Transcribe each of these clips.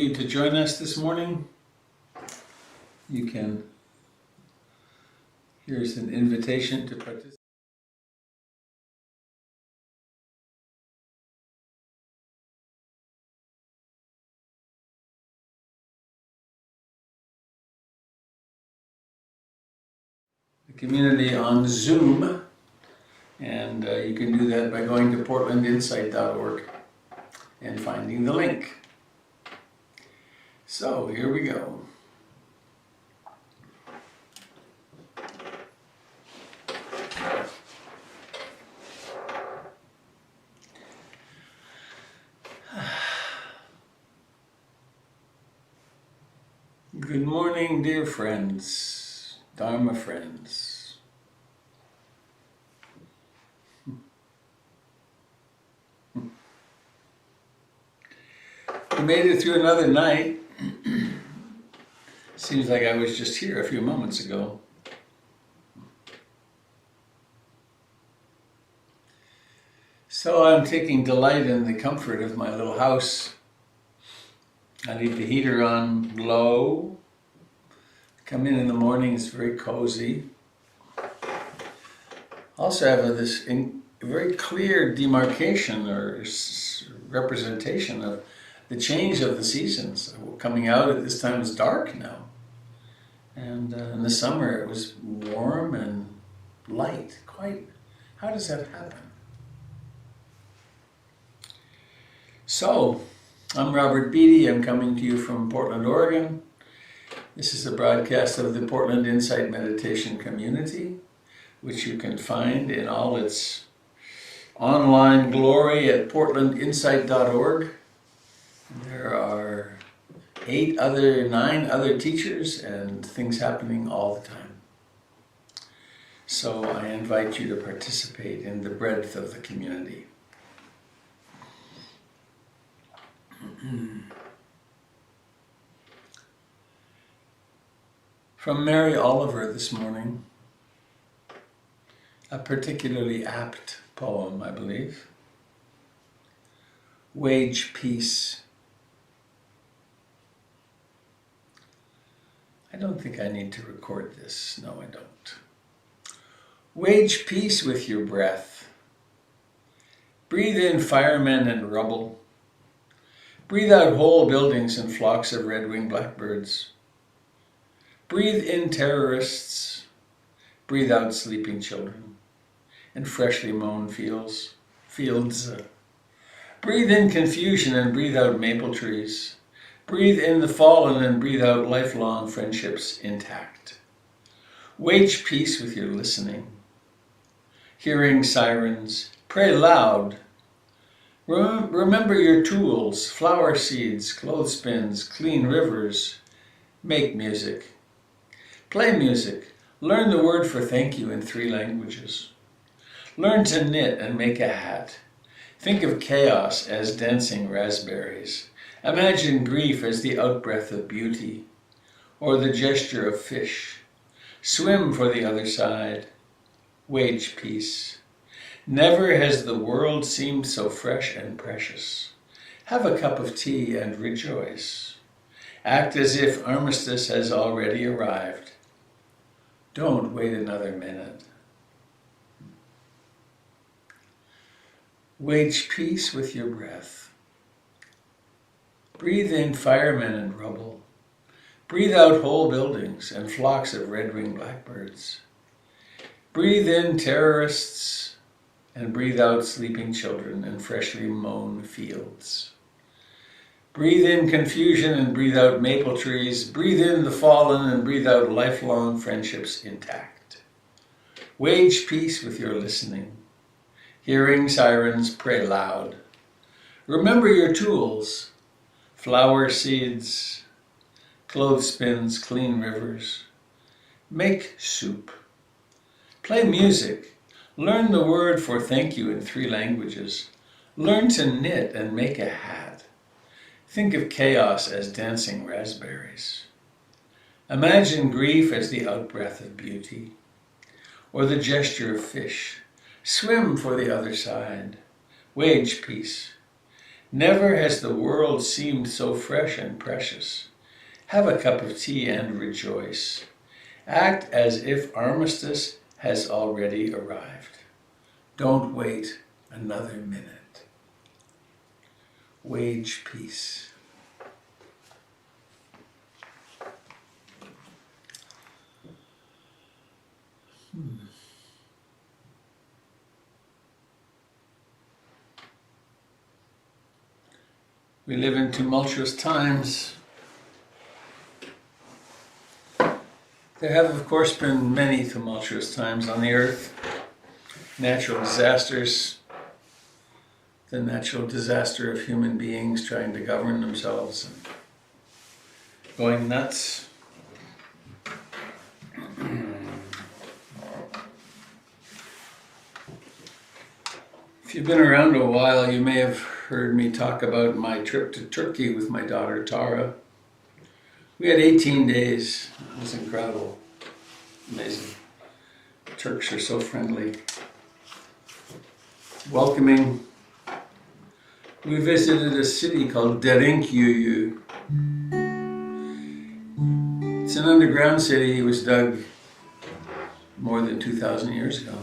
To join us this morning, you can, here's an invitation to participate. The community on Zoom, and you can do that by going to portlandinsight.org and finding the link. So here we go. Good morning, dear friends, Dharma friends. We made it through another night. Seems like I was just here a few moments ago. So I'm taking delight in the comfort of my little house. I leave the heater on low. Come in the morning, it's very cozy. Also have this very clear demarcation or representation of the change of the seasons. Coming out at this time is dark now. And in the summer it was warm and light. How does that happen? So, I'm Robert Beatty. I'm coming to you from Portland, Oregon. This is a broadcast of the Portland Insight Meditation Community, which you can find in all its online glory at portlandinsight.org. There are 9 other teachers and things happening all the time. So I invite you to participate in the breadth of the community. From Mary Oliver this morning, a particularly apt poem, I believe. Wage peace. I don't think I need to record this. No, I don't. Wage peace with your breath. Breathe in firemen and rubble. Breathe out whole buildings and flocks of red-winged blackbirds. Breathe in terrorists. Breathe out sleeping children and freshly mown fields. Breathe in confusion and breathe out maple trees. Breathe in the fallen and breathe out lifelong friendships intact. Wage peace with your listening. Hearing sirens, pray loud. Remember your tools, flower seeds, clothespins, clean rivers. Make music. Play music. Learn the word for thank you in 3 languages. Learn to knit and make a hat. Think of chaos as dancing raspberries. Imagine grief as the outbreath of beauty, or the gesture of fish. Swim for the other side. Wage peace. Never has the world seemed so fresh and precious. Have a cup of tea and rejoice. Act as if armistice has already arrived. Don't wait another minute. Wage peace with your breath. Breathe in firemen and rubble. Breathe out whole buildings and flocks of red-winged blackbirds. Breathe in terrorists and breathe out sleeping children and freshly mown fields. Breathe in confusion and breathe out maple trees. Breathe in the fallen and breathe out lifelong friendships intact. Wage peace with your listening. Hearing sirens, pray loud. Remember your tools, flower seeds, clothespins, clean rivers. Make soup. Play music. Learn the word for thank you in 3 languages. Learn to knit and make a hat. Think of chaos as dancing raspberries. Imagine grief as the outbreath of beauty, or the gesture of fish. Swim for the other side. Wage peace. Never has the world seemed so fresh and precious. Have a cup of tea and rejoice. Act as if armistice has already arrived. Don't wait another minute. Wage peace. We live in tumultuous times. There have, of course, been many tumultuous times on the earth. Natural disasters, the natural disaster of human beings trying to govern themselves and going nuts. If you've been around a while, you may have heard me talk about my trip to Turkey with my daughter Tara. We had 18 days. It was incredible. Amazing. The Turks are so friendly, welcoming. We visited a city called Derinkyuyu. It's an underground city. It was dug more than 2,000 years ago.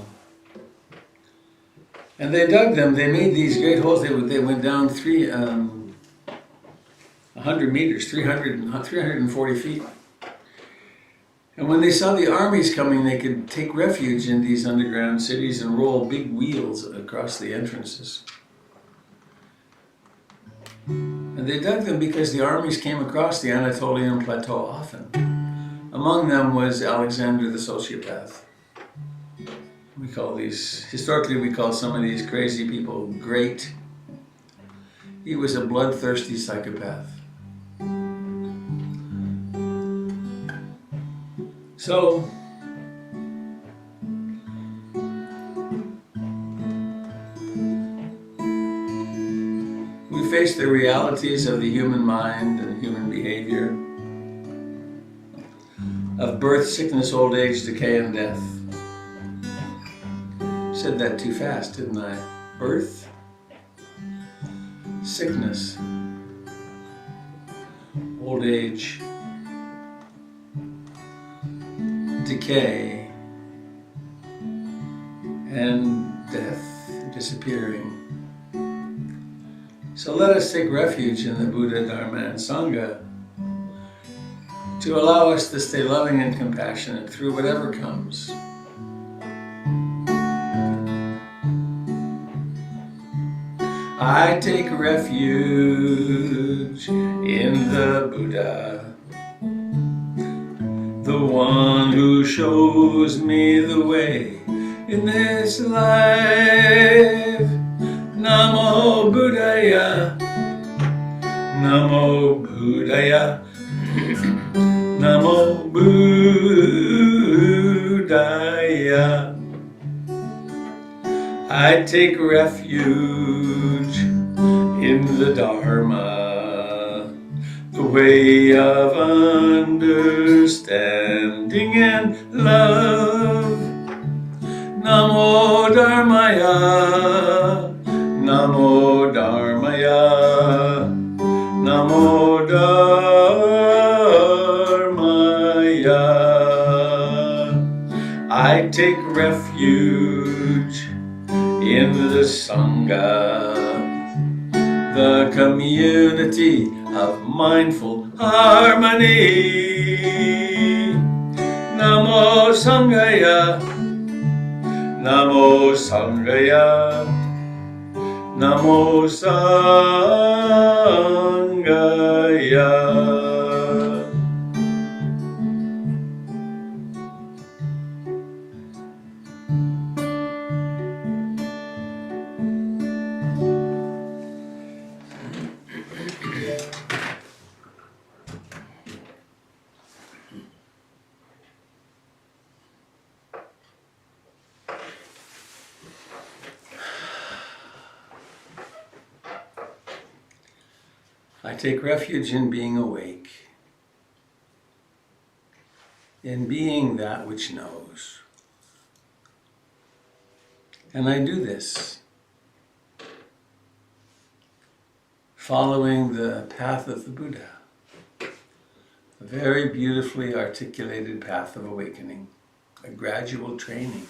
And they dug them. They made these great holes. They went down 100 meters, 340 feet. And when they saw the armies coming, they could take refuge in these underground cities and roll big wheels across the entrances. And they dug them because the armies came across the Anatolian Plateau often. Among them was Alexander the sociopath. Historically we call some of these crazy people great. He was a bloodthirsty psychopath. So, we face the realities of the human mind and human behavior, of birth, sickness, old age, decay, and death. Said that too fast, didn't I? Birth, sickness, old age, decay, and death, disappearing. So let us take refuge in the Buddha, Dharma, and Sangha to allow us to stay loving and compassionate through whatever comes. I take refuge in the Buddha, the one who shows me the way in this life. Namo Buddhaya, Namo Buddhaya, Namo Buddhaya. I take refuge in the Dharma, the way of understanding and love. Namo Dharmaya, Namo Dharmaya, Namo Dharmaya. I take refuge in the Sangha, the community of mindful harmony. Namo Sanghaya, Namo Sanghaya, Namo Sanghaya. I take refuge in being awake, in being that which knows. And I do this following the path of the Buddha, a very beautifully articulated path of awakening, a gradual training.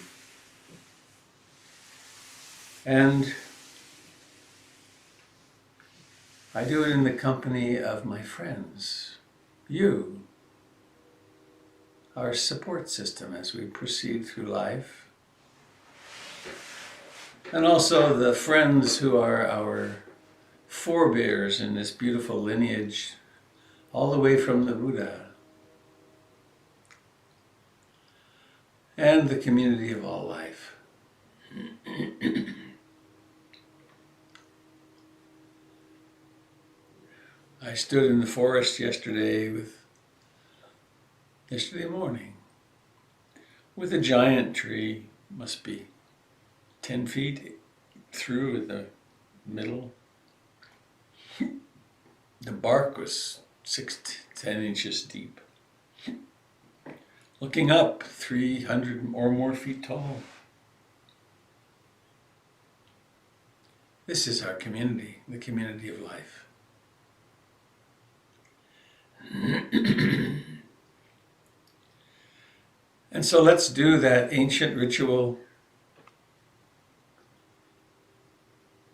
And I do it in the company of my friends, you, our support system as we proceed through life, and also the friends who are our forebears in this beautiful lineage, all the way from the Buddha, and the community of all life. I stood in the forest yesterday morning, with a giant tree, must be 10 feet through in the middle. The bark was 6 to 10 inches deep. Looking up, 300 or more feet tall. This is our community, the community of life. And so let's do that ancient ritual.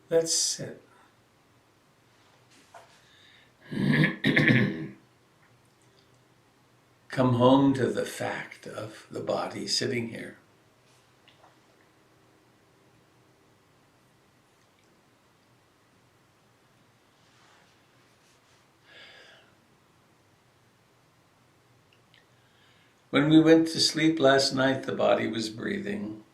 Let's sit. Come home to the fact of the body sitting here. When we went to sleep last night, the body was breathing.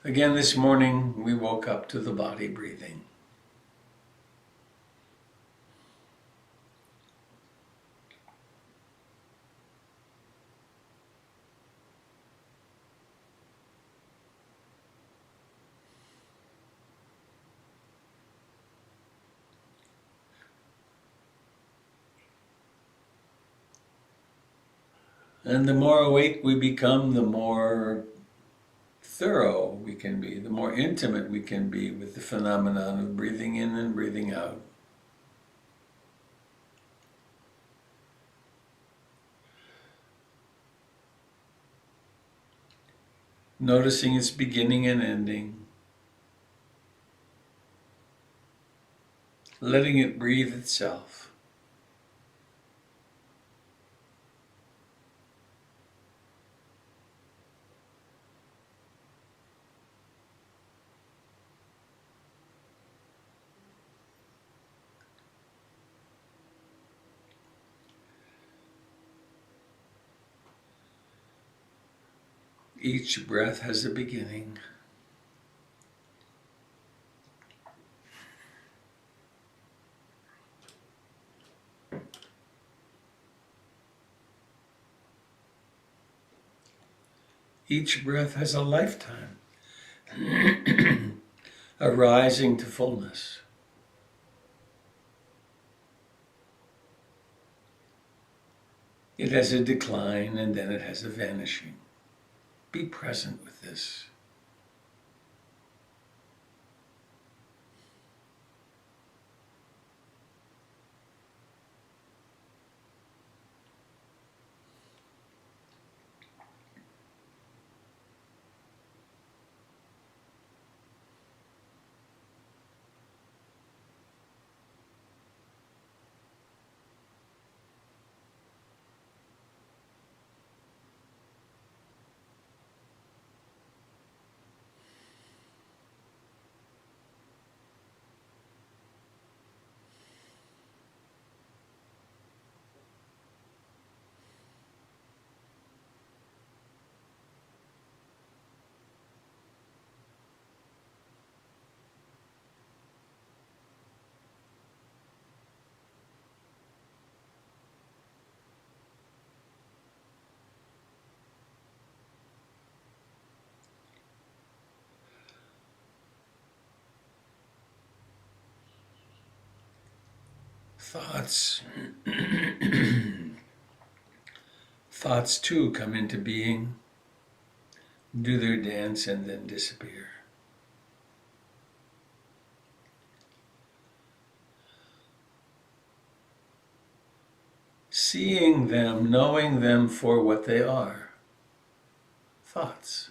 Again this morning, we woke up to the body breathing. And the more awake we become, the more thorough we can be, the more intimate we can be with the phenomenon of breathing in and breathing out. Noticing its beginning and ending. Letting it breathe itself. Each breath has a beginning. Each breath has a lifetime, a rising to fullness. It has a decline and then it has a vanishing. Be present with this. Thoughts too come into being, do their dance and then disappear. seeing them, knowing them for what they are, thoughts.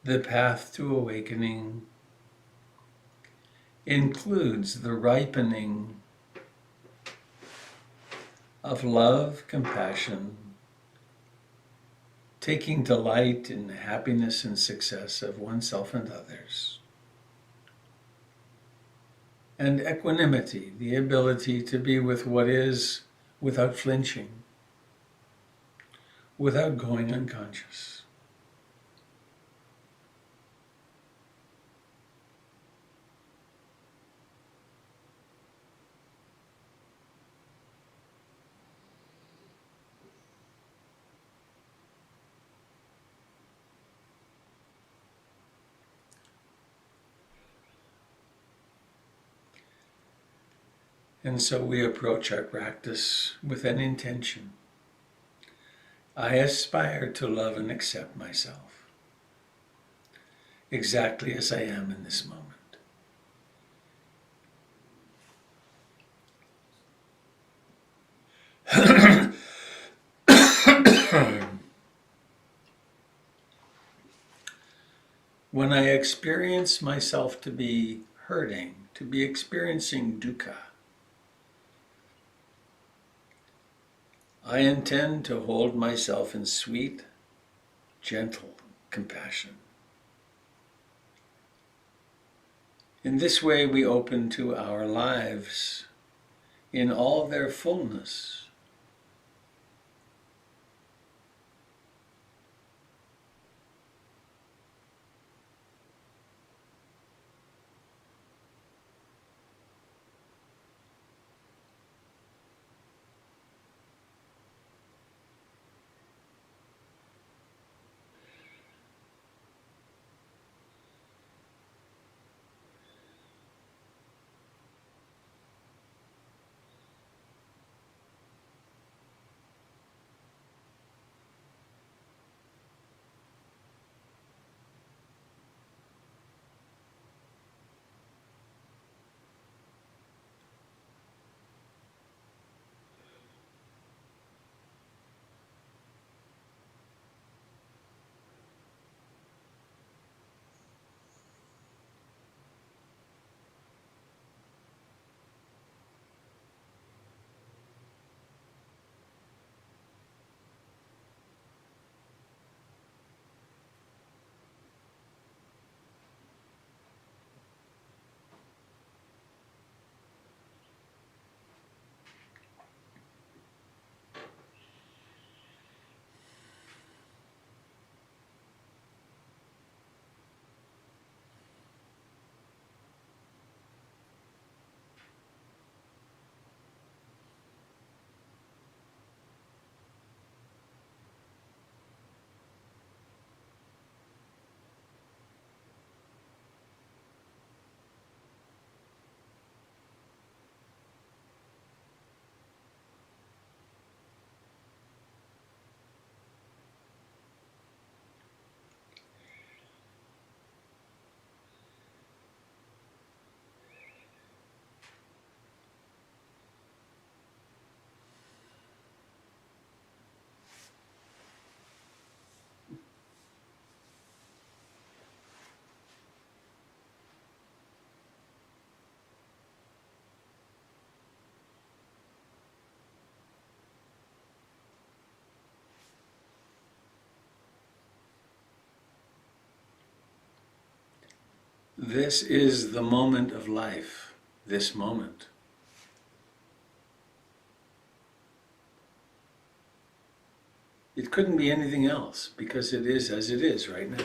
The path to awakening includes the ripening of love, compassion, taking delight in the happiness and success of oneself and others, and equanimity, the ability to be with what is without flinching, without going unconscious. And so we approach our practice with an intention. I aspire to love and accept myself exactly as I am in this moment. When I experience myself to be hurting, to be experiencing dukkha, I intend to hold myself in sweet, gentle compassion. In this way, we open to our lives in all their fullness. This is the moment of life, this moment. It couldn't be anything else because it is as it is right now.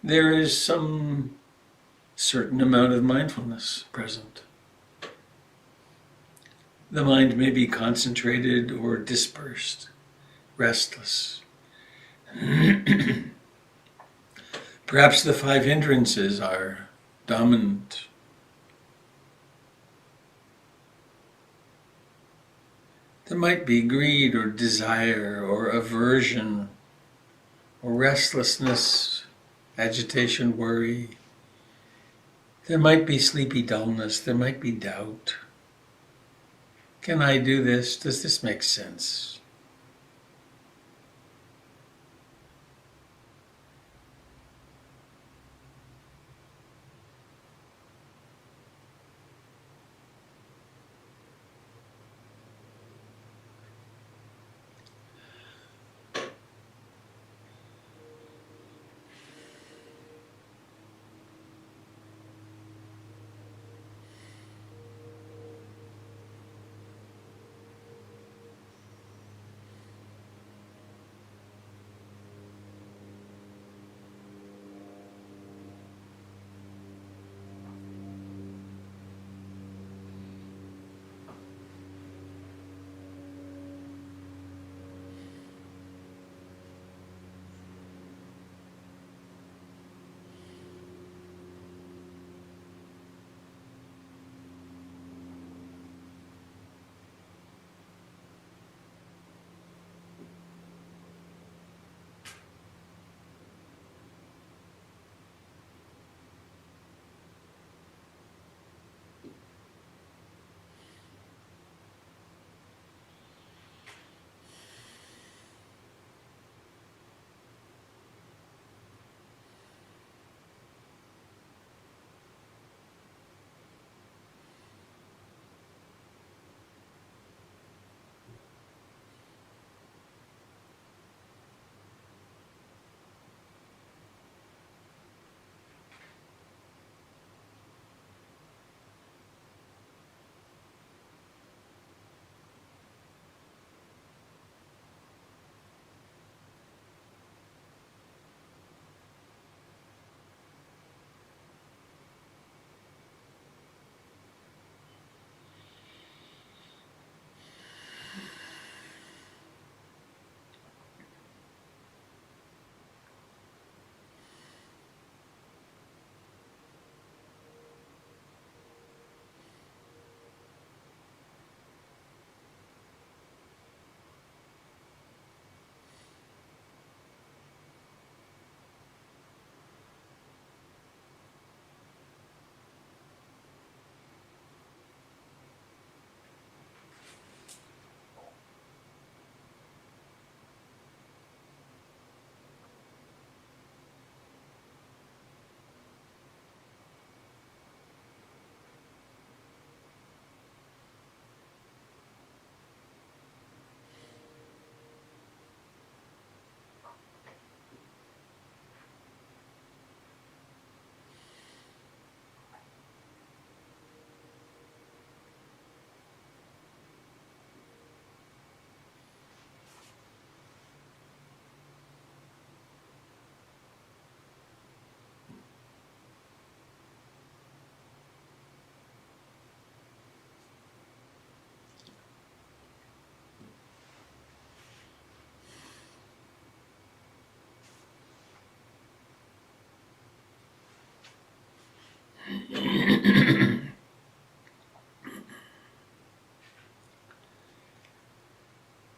There is some certain amount of mindfulness present. The mind may be concentrated or dispersed, restless. Perhaps the 5 hindrances are dominant. There might be greed or desire or aversion or restlessness, agitation, worry. There might be sleepy dullness. There might be doubt. Can I do this? Does this make sense?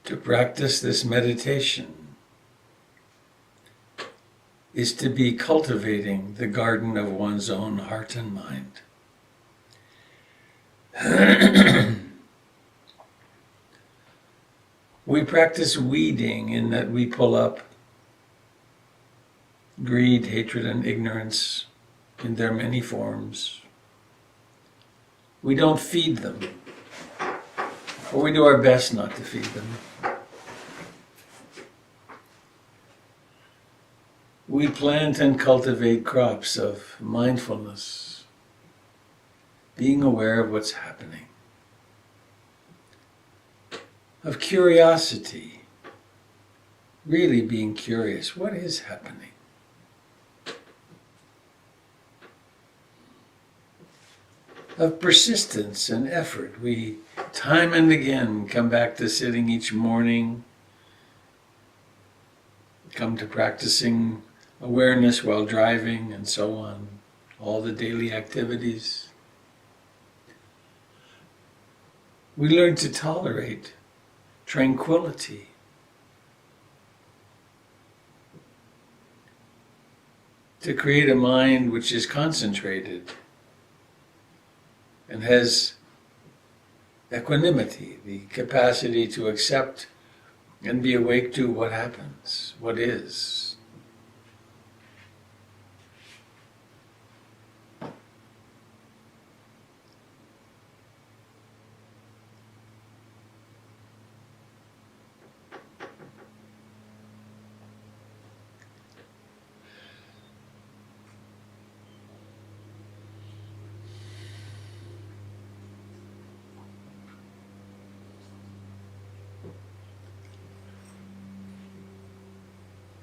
To practice this meditation is to be cultivating the garden of one's own heart and mind. We practice weeding in that we pull up greed, hatred, and ignorance, in their many forms. We don't feed them, or we do our best not to feed them. We plant and cultivate crops of mindfulness, being aware of what's happening, of curiosity, really being curious. What is happening? Of persistence and effort. We time and again come back to sitting each morning, come to practicing awareness while driving and so on, all the daily activities. We learn to tolerate tranquility, to create a mind which is concentrated and has equanimity, the capacity to accept and be awake to what happens, what is.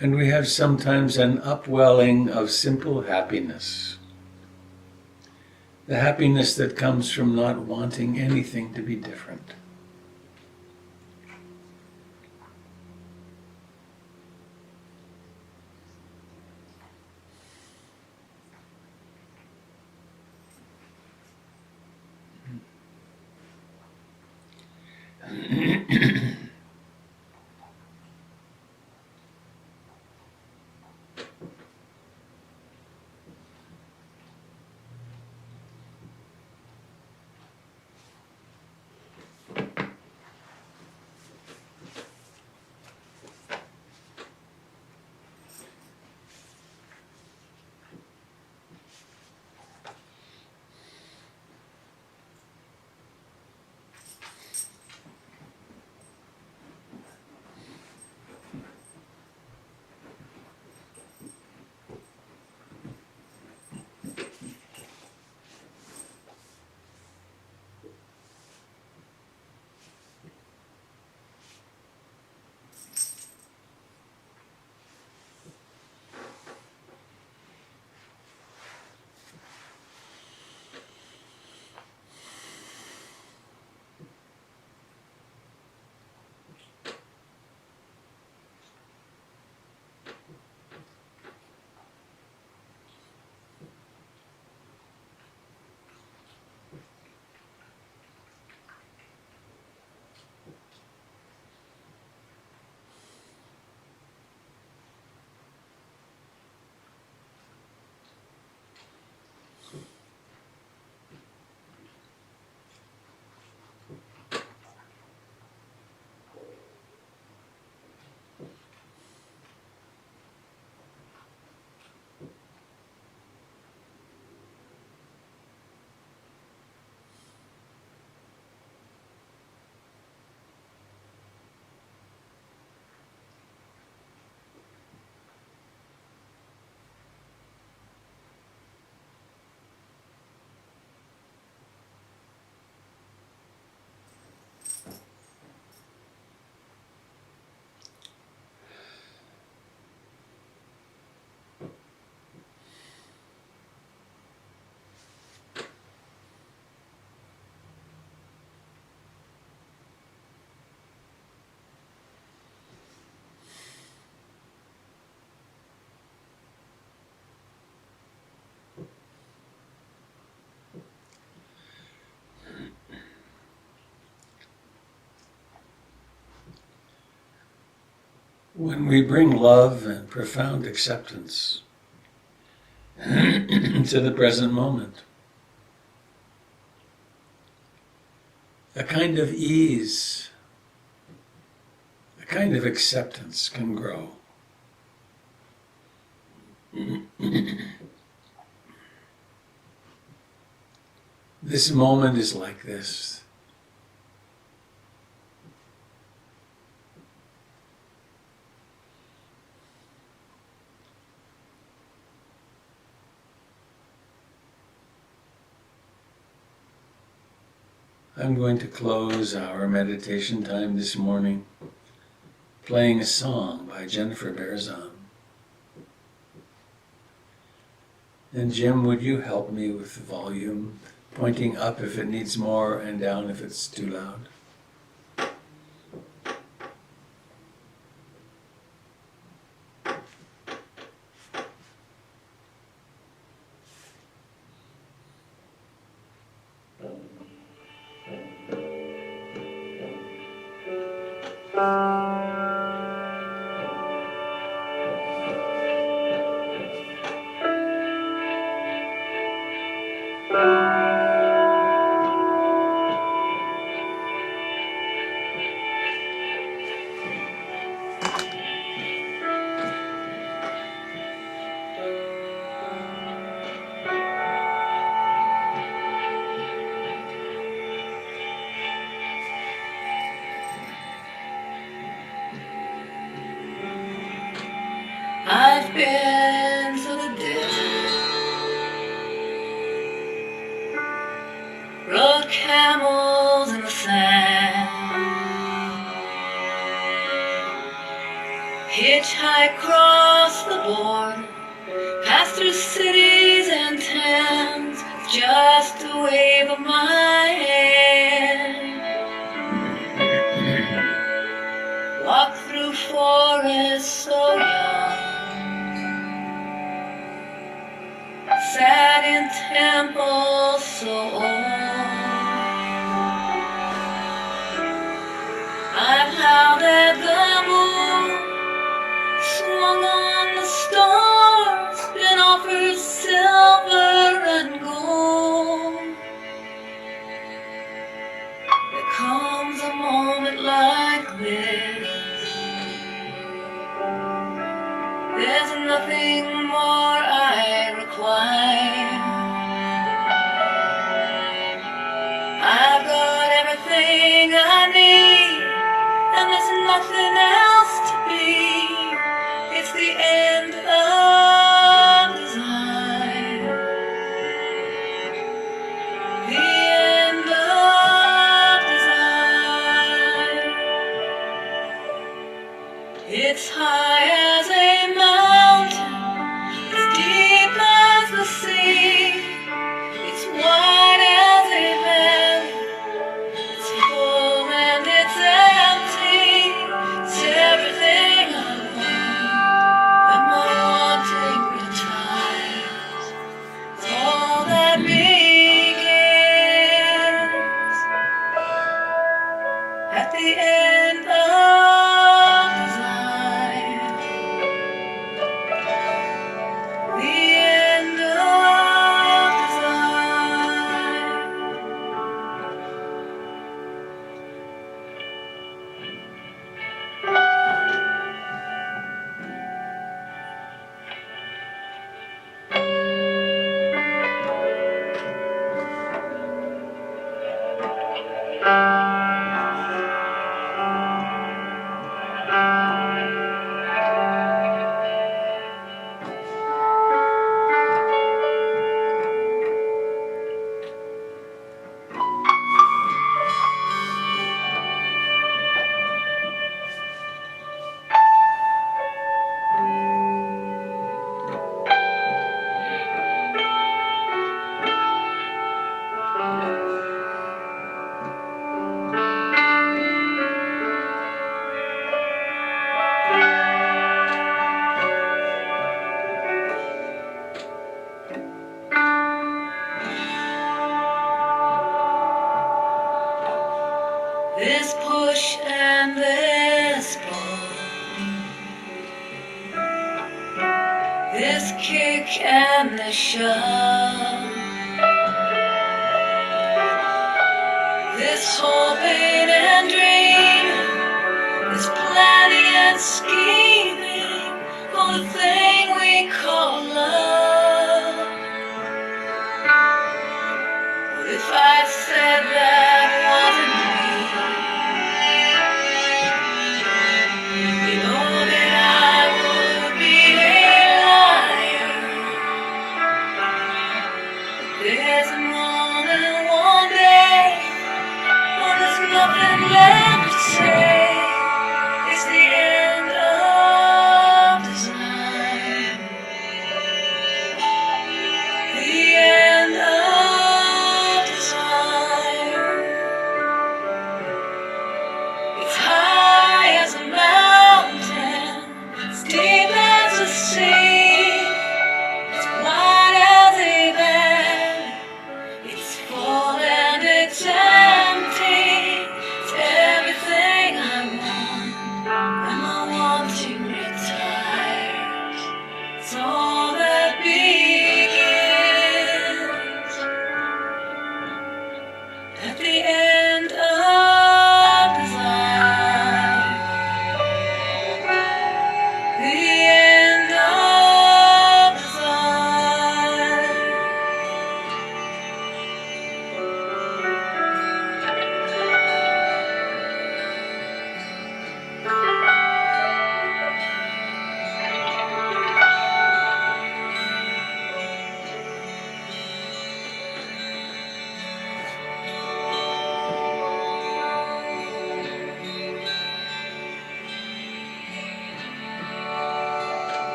And we have sometimes an upwelling of simple happiness. The happiness that comes from not wanting anything to be different. When we bring love and profound acceptance to the present moment, a kind of ease, a kind of acceptance can grow. This moment is like this. I'm going to close our meditation time this morning playing a song by Jennifer Berzon. And Jim, would you help me with the volume, pointing up if it needs more and down if it's too loud? I've been to the desert, rode camels in the sand, hitchhiked across the border, passed through cities and towns, just a wave of my hand. Walked through forests so young, sat in temples so old. I've howled at the moon, swung on the stars, been offered silver and gold. There comes a moment like this, there's nothing more I require. I've got everything I need, and there's nothing else to be. It's the end of desire, the end of desire. It's high as a mountain, it's deep as the sea, it's wide as a valley, it's full and it's empty. It's everything I want, and my wanting retires. It's all that begins at the end of desire, the end of desire. This push and this pull, this kick and this shove, this hoping and dreaming, this planning and scheming for the thing we call love. If left to say it's the end of design. The end of design. It's high as a mountain, it's deep as a sea, it's wide as a bed, it's full and it's empty. It's everything I want, and my wanting retires. It's all that begins at the end of design. The end of design.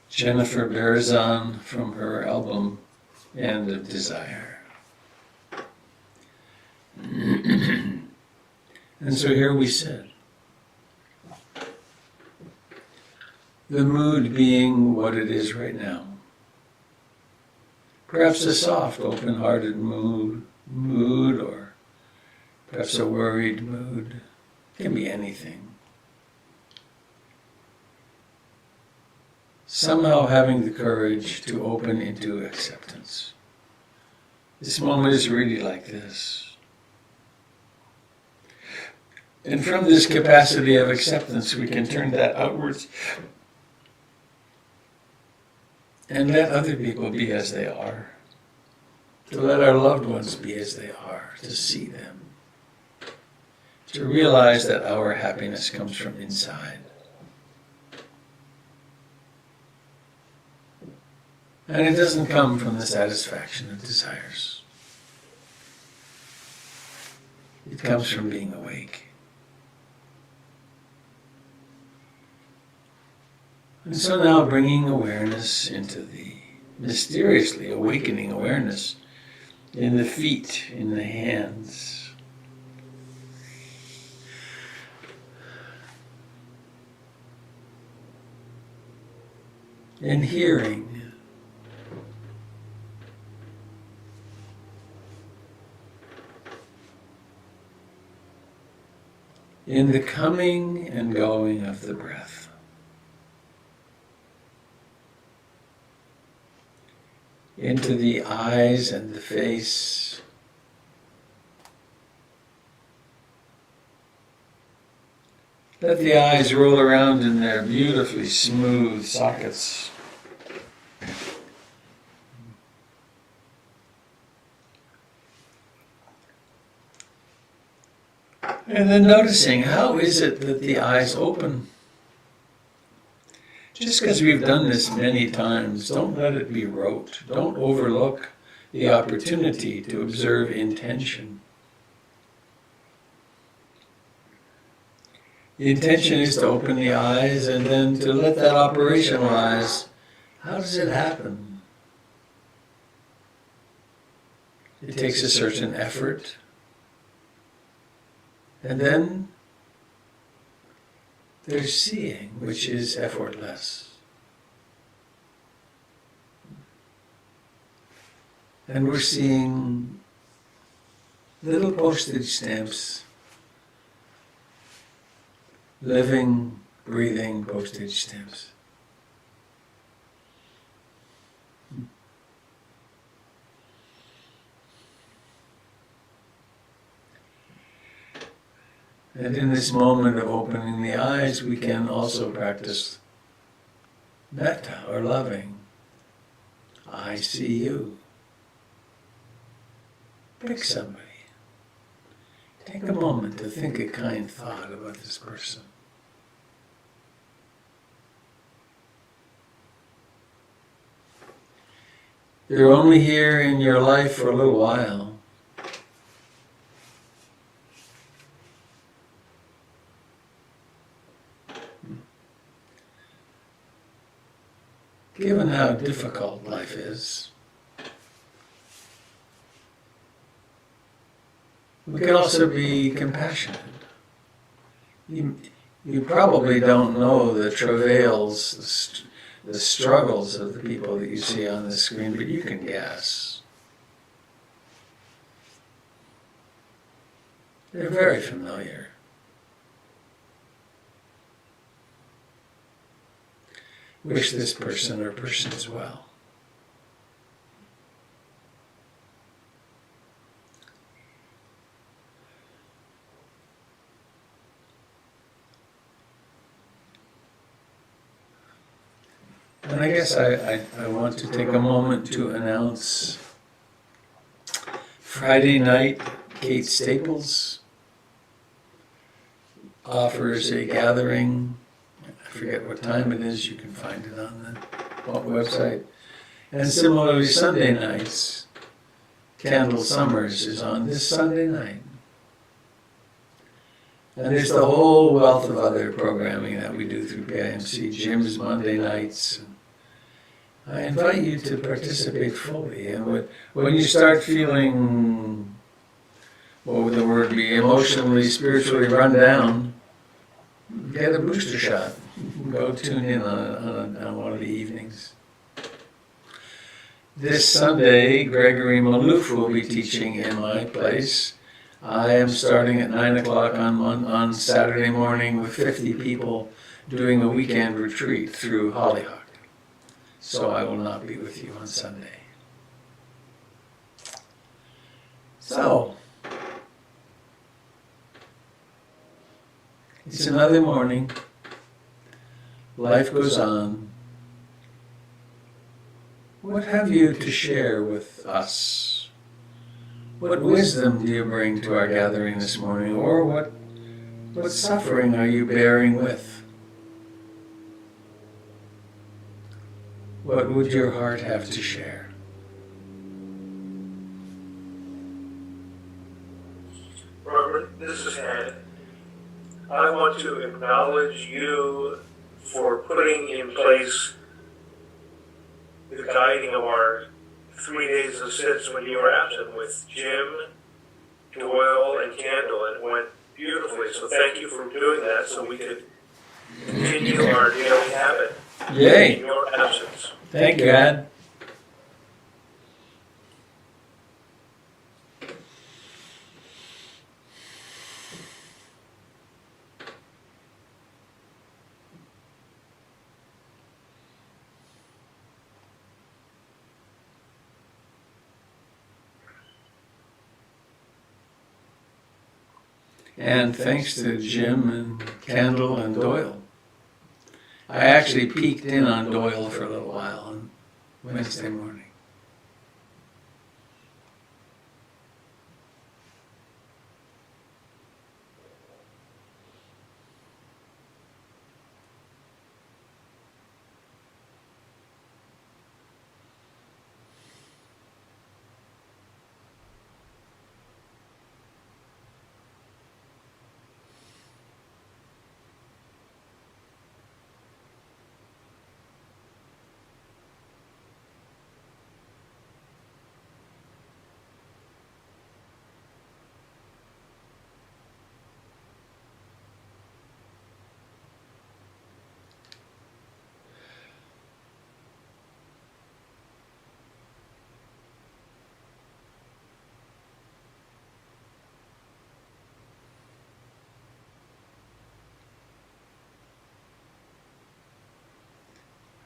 Jennifer Barzon from her album End of Desire. And so here we sit. The mood being what it is right now. Perhaps a soft, open-hearted mood, or perhaps a worried mood. It can be anything. Somehow having the courage to open into acceptance. This moment is really like this. And from this capacity of acceptance, we can turn that outwards and let other people be as they are. To let our loved ones be as they are, to see them. To realize that our happiness comes from inside. And it doesn't come from the satisfaction of desires. It comes from being awake. And so now bringing awareness into the mysteriously awakening awareness in the feet, in the hands. In hearing. In the coming and going of the breath. Into the eyes and the face. Let the eyes roll around in their beautifully smooth sockets. And then noticing, how is it that the eyes open? Just because we've done this many times, don't let it be rote. Don't overlook the opportunity to observe intention. The intention is to open the eyes and then to let that operationalize. How does it happen? It takes a certain effort. And then there's seeing, which is effortless. And we're seeing little postage stamps, living, breathing postage stamps. And in this moment of opening the eyes, we can also practice metta, or loving. I see you. Pick somebody. Take a moment to think a kind thought about this person. They're only here in your life for a little while. Given how difficult life is, we can also be compassionate. You probably don't know the travails, the struggles of the people that you see on the screen, but you can guess. They're very familiar. Wish this person or persons well. And I guess I want to take a moment to announce Friday night, Kate Staples offers a gathering. I forget what time it is, you can find it on the website. And similarly, Sunday nights, Candle Summers is on this Sunday night. And there's the whole wealth of other programming that we do through PIMC, gyms Monday nights. I invite you to participate fully. And when you start feeling, what would the word be, emotionally, spiritually run down, get a booster shot. Go tune in on one of the evenings. This Sunday, Gregory Malouf will be teaching in my place. I am starting at 9 o'clock on Saturday morning with 50 people doing a weekend retreat through Hollyhock. So I will not be with you on Sunday. So, it's another morning. Life goes on. What have you to share with us? What wisdom do you bring to our gathering this morning? Or what suffering are you bearing with? What would your heart have to share? Robert, this is Ed. I want to acknowledge you for putting in place the guiding of our 3 days of sits when you were absent with Jim, Doyle, and Candle, and it went beautifully. So thank you for doing that so we could continue our daily habit Yay! in your absence. Thank you, Ed. And thanks to Jim and Candle and Doyle. I actually peeked in on Doyle for a little while on Wednesday morning.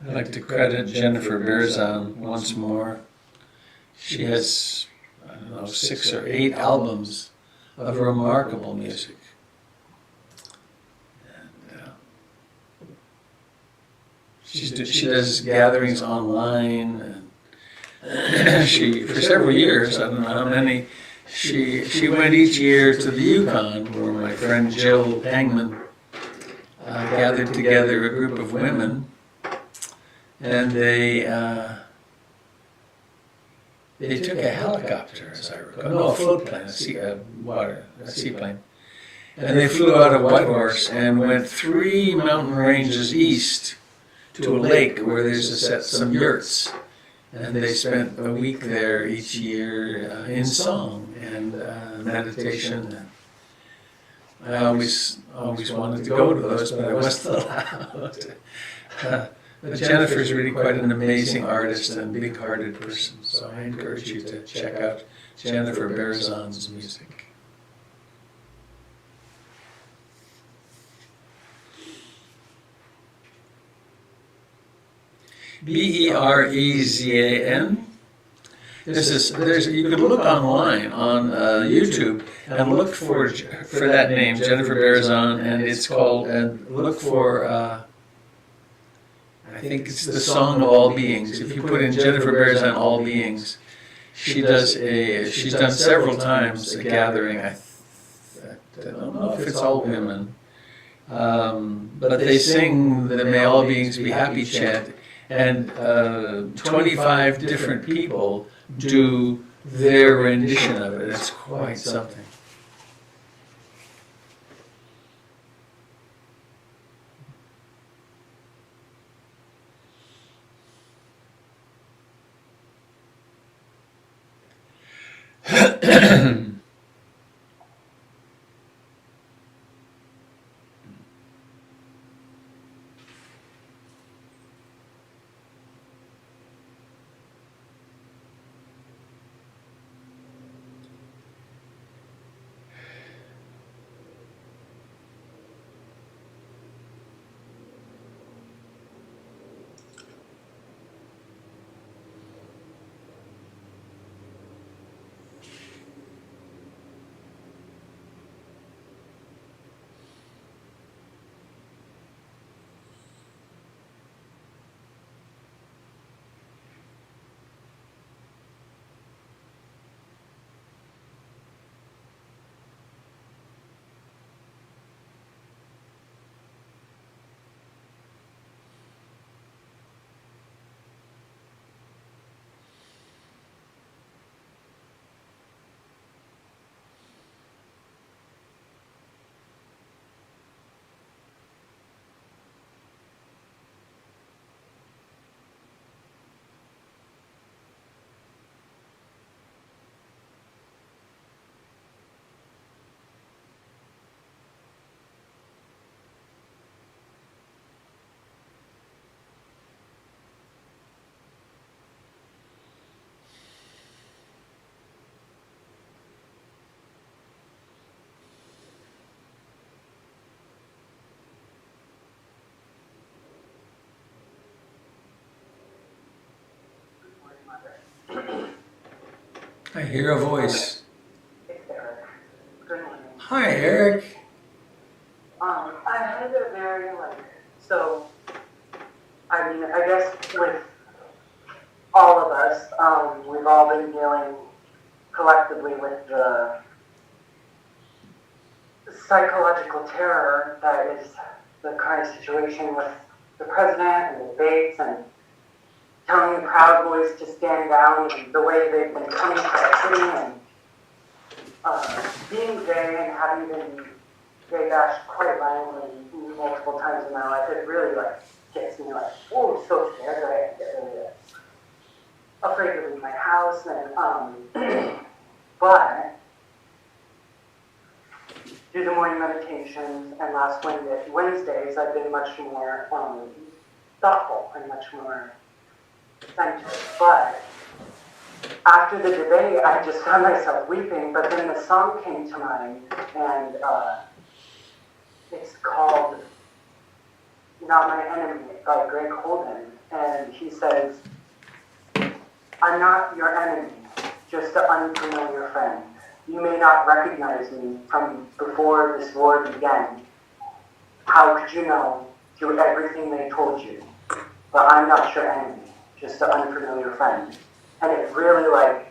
I'd like to credit Jennifer Berzon once more. She has, I don't know, 6 or 8 albums of remarkable music. she does gatherings online. And she, for several years, I don't know how many, she went each year to the Yukon, where my friend Jill Hangman gathered together a group of women, and they took a helicopter, as I recall, no, a float plane, a seaplane, and they flew out of Whitehorse and went 3 mountain ranges east to a lake where there's some yurts. And they spent a week there each year in song and meditation. I always wanted to go to those, but I wasn't allowed. But Jennifer's really quite an amazing artist and big-hearted person, so I encourage you to check out Jennifer Berzon's music. Berezan. You could look online on YouTube and look for that name, Jennifer Berzon, and it's called. And look for. I think it's the Song of All Beings. If you put in Jennifer Berzon, All Beings, she's done several times a gathering. I don't know if it's all women, but they sing the May All Beings Be Happy chant. And 25 different people do their rendition of it. It's quite something. I hear a voice. It's Eric. Good morning. Hi, Eric. I had a very, so, I mean, I guess with all of us, we've all been dealing collectively with the psychological terror that is the current situation with the president and the debates and telling the Proud Boys to stand down and the way they've been coming to our city and being gay and having been gay bashed quite violently multiple times in my life, it really gets me oh, so scared that I get really afraid to leave my house and but through the morning meditations and last Wednesdays I've been much more thoughtful and much more centered. But after the debate, I just found myself weeping, but then the song came to mind, and it's called Not My Enemy by Greg Holden, and he says, I'm not your enemy, just an unfamiliar friend. You may not recognize me from before this war began. How could you know through everything they told you? but I'm not your enemy, just an unfamiliar friend. And it really like,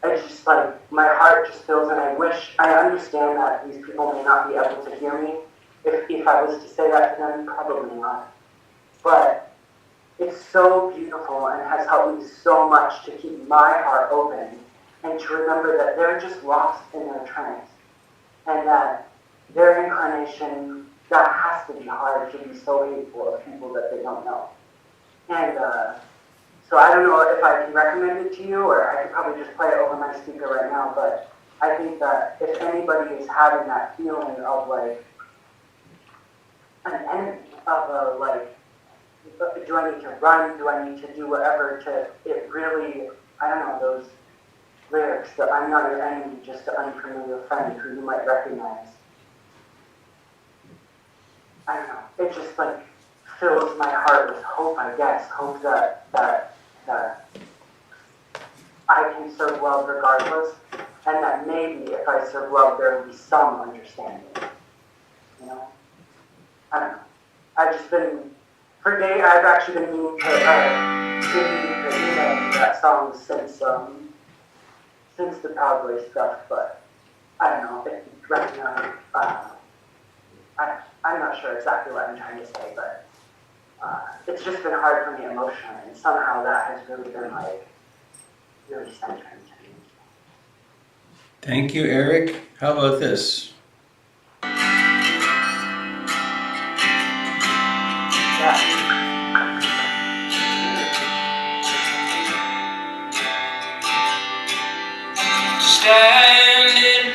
it's just like, my heart just fills, and I understand that these people may not be able to hear me. If I was to say that to them, probably not. But it's so beautiful and has helped me so much to keep my heart open and to remember that they're just lost in their trance. And that their incarnation, that has to be hard to be so hateful of people that they don't know. And so I don't know if I can recommend it to you, or I could probably just play it over my speaker right now, but I think that if anybody is having that feeling of like an enemy, of a like, do I need to run, do I need to do whatever to, it really, I don't know, those lyrics that I'm not your enemy, just an unfamiliar friend who you might recognize. I don't know, it just like fills my heart with hope, I guess, hope that I can serve love regardless, and that maybe if I serve love, there will be some understanding, you know? I don't know. I've just been, for days, I've actually been meaning to email that song since the Proud Boy stuff, but I don't know, right now, I'm not sure exactly what I'm trying to say, but it's just been hard for me emotionally, and somehow that has really been like, really centering to me. Thank you, Eric. How about this? Yeah. Standing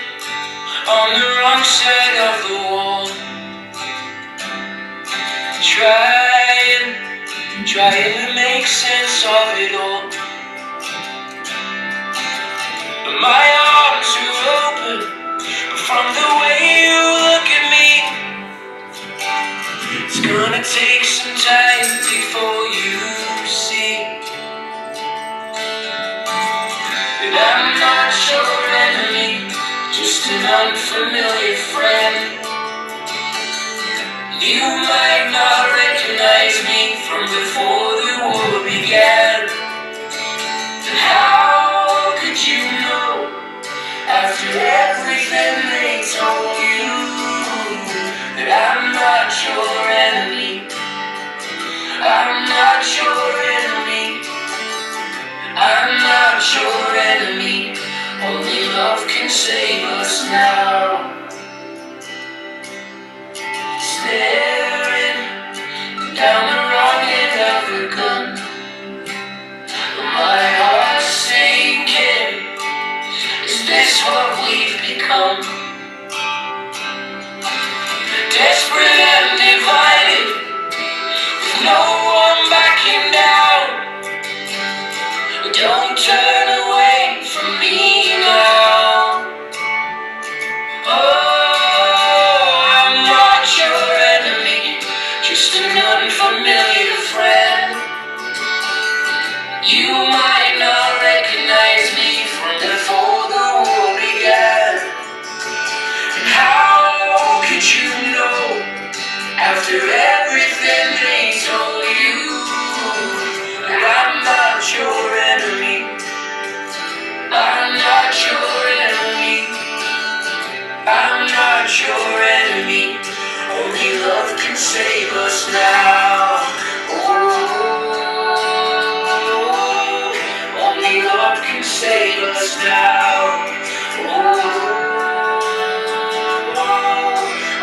on the wrong side of the wall, trying to make sense of it all. But my arms are open, but from the way you look at me, it's gonna take some time before you see that I'm not your enemy, just an unfamiliar friend. You might not recognize me from before the war began. How could you know, after everything they told you, that I'm not your enemy? I'm not your enemy. I'm not your enemy. Only love can save us now. Staring down the wrong end of the gun, my heart's sinking. Is this what we've become? Desperate and divided, with no one backing down. Don't turn away from me now. Oh, I'm not your enemy, just an unfamiliar friend. You might not recognize me from before the war began. And how could you know, after everything they told you, that I'm not your enemy? I'm not your enemy. I'm not your enemy. Only love can save us now. Only love can save us now.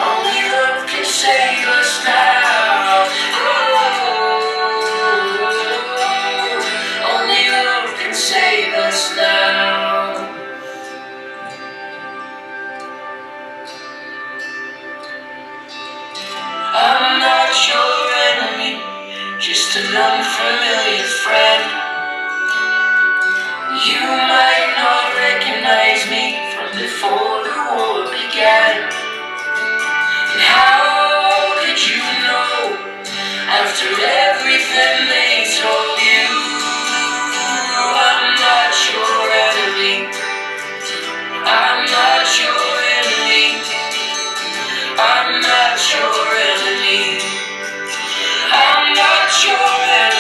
Only love can save us now. Only love can save us now. I'm not your enemy, just an unfamiliar friend. You might not recognize me from before the war began. And how could you know, after everything they told you, I'm not your enemy. I'm not your enemy. I'm not your enemy. I'm not your enemy.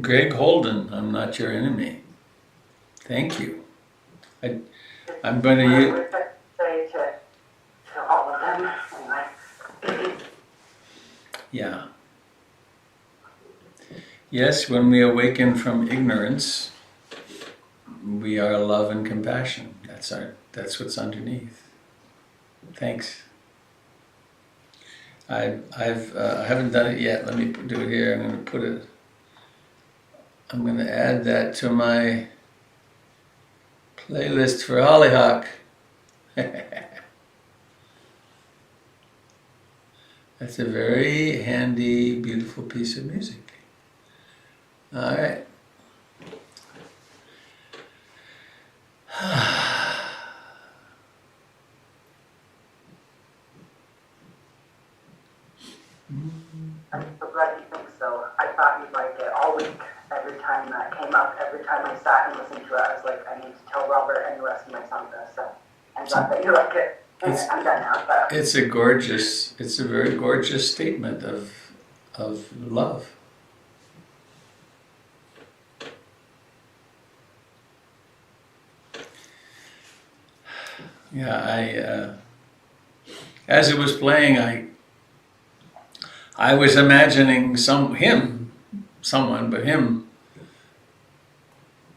Greg Holden, I'm not your enemy. Thank you. I'm going to I use. would say to all of them, anyway. Yeah. Yes, when we awaken from ignorance, we are love and compassion. That's what's underneath. Thanks. I haven't done it yet. Let me do it here. I'm going to add that to my playlist for Hollyhock. That's a very handy, beautiful piece of music. All right. I'm so glad you think so. I thought you'd like it all week. Every time that came up, every time I sat and listened to it, I was like, I need to tell Robert and the rest of my sangha. So I'm glad that you like it. I'm done now. But It's a very gorgeous statement of love. Yeah, as it was playing, I was imagining him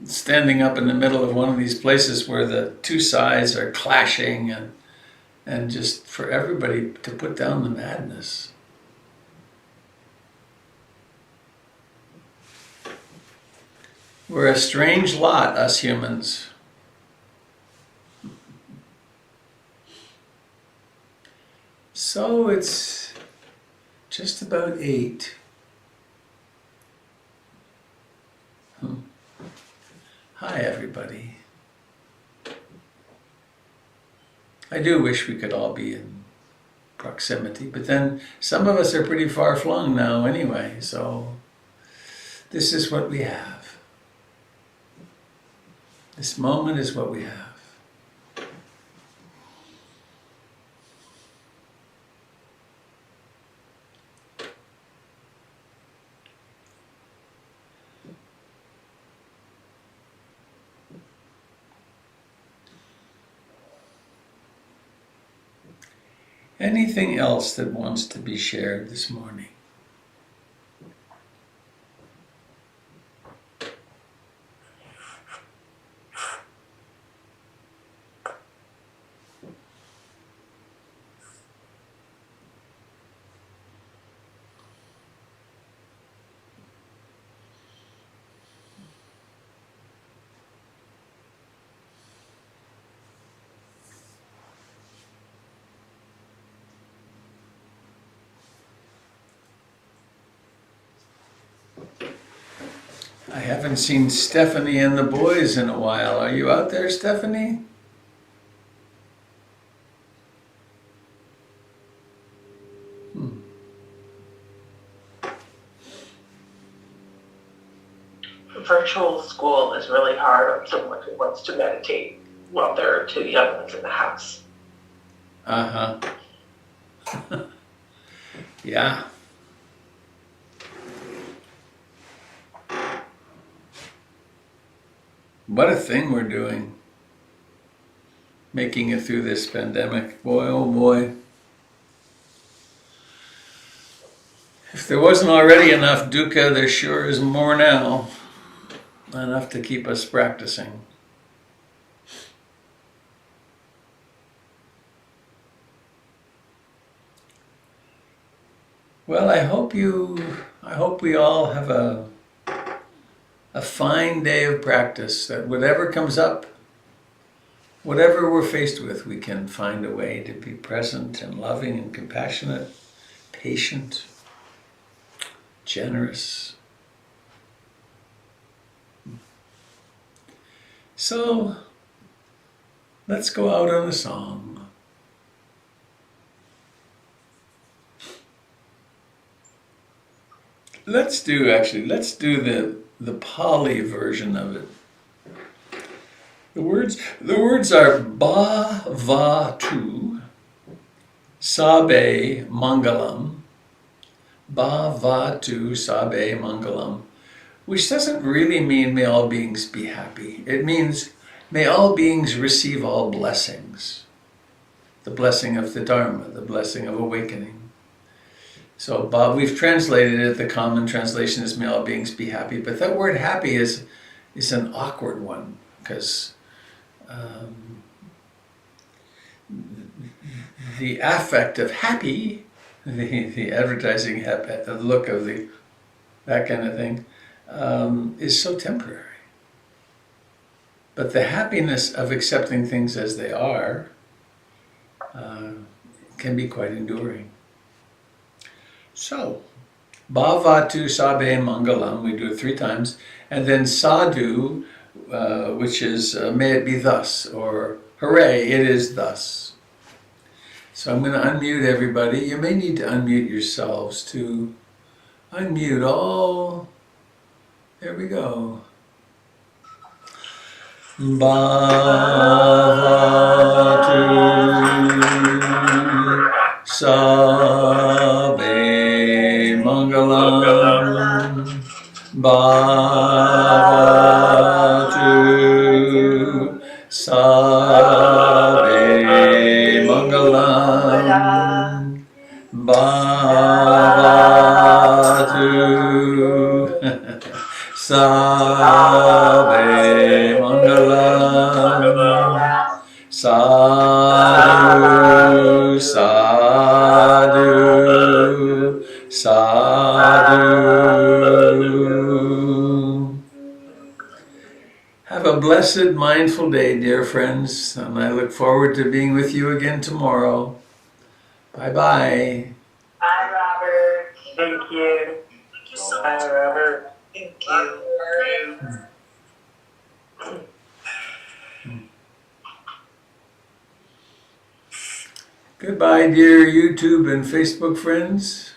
standing up in the middle of one of these places where the two sides are clashing and just for everybody to put down the madness. We're a strange lot, us humans. So it's just about 8. Hi, everybody. I do wish we could all be in proximity, but then some of us are pretty far flung now anyway, so this is what we have. This moment is what we have. Anything else that wants to be shared this morning? I haven't seen Stephanie and the boys in a while. Are you out there, Stephanie? Virtual school is really hard on someone who wants to meditate while there are 2 young ones in the house. Uh-huh. Yeah. What a thing we're doing. Making it through this pandemic. Boy, oh boy. If there wasn't already enough dukkha, there sure is more now. Enough to keep us practicing. Well, I hope we all have a fine day of practice, that whatever comes up, whatever we're faced with, we can find a way to be present and loving and compassionate, patient, generous. So, let's go out on a song. Let's do the Pali version of it. The words are ba va tu Sabe Mangalam, Bhavatu Sabe Mangalam, which doesn't really mean may all beings be happy. It means may all beings receive all blessings. The blessing of the Dharma, the blessing of awakening. So Bob, we've translated it, the common translation is may all beings be happy, but that word happy is an awkward one, because the affect of happy, the advertising the look of that kind of thing, is so temporary. But the happiness of accepting things as they are can be quite enduring. So, Bhavatu Sabe Mangalam, we do it 3 times, and then Sadhu, which is may it be thus, or hooray, it is thus. So I'm going to unmute everybody. You may need to unmute yourselves to unmute all. There we go. Bhavatu Sabe Mangalam, Bhavatu Sabe Mangalam, Bhavatu Sabe Mangalam, Sadhu, Sadhu, Sadhu. Have a blessed, mindful day, dear friends, and I look forward to being with you again tomorrow. Bye-bye. Bye, Robert. Thank you. Thank you so Bye, much. Robert. Thank you. Goodbye, dear YouTube and Facebook friends.